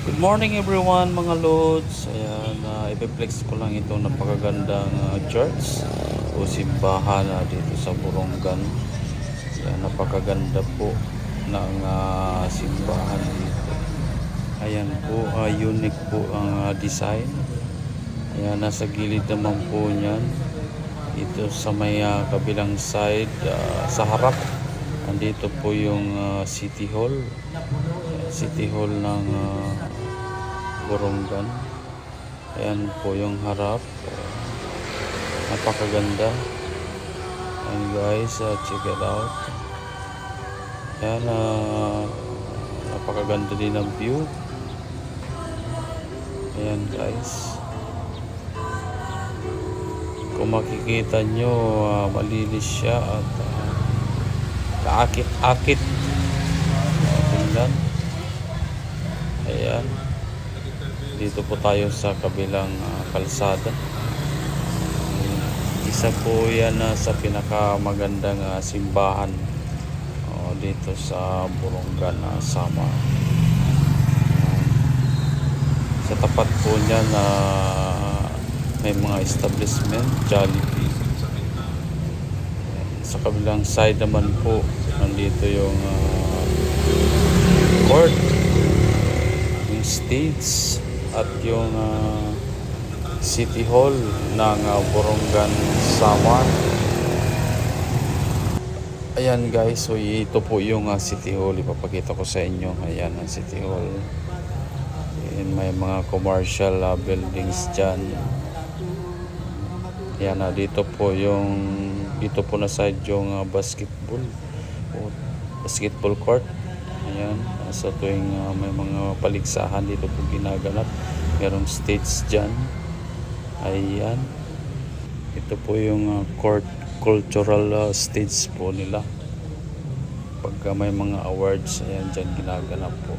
Good morning everyone mga lods. Ayan, ipiplex ko lang itong napakagandang church o simbahan dito sa Borongan. Ayan, napakaganda po ng simbahan dito. Ayan po, unique po ang design. Ayan, nasa gilid naman po niyan. Ito sa may kabilang side, sa harap. Andito po yung City Hall. City Hall ng Borongan. Ayan po yung harap. Napakaganda. And guys, check it out. Ayan, napakaganda din ang view. Ayan guys. Kung makikita nyo, malinis siya at kaakit-akit. Tingnan. Ayan. Dito po tayo sa kabilang kalsada. Isa po yan sa pinakamagandang simbahan dito sa Borongan, Samar. Sa tapat po niyan may mga establishment, Jollibee. Sa kabilang side naman po nandito yung court, yung stage at yung City Hall ng Borongan, Samar. Ayan guys, so ito po yung City Hall. Ipapakita ko sa inyo. Ayan ang City Hall. Ayan, may mga commercial buildings dyan. Ayan, dito po na side yung basketball court. Ayan, sa tuwing may mga paligsahan dito po ginaganap. Merong stage dyan. Ayan. Ito po yung cultural stage po nila. Pagka may mga awards, ayan dyan ginaganap po.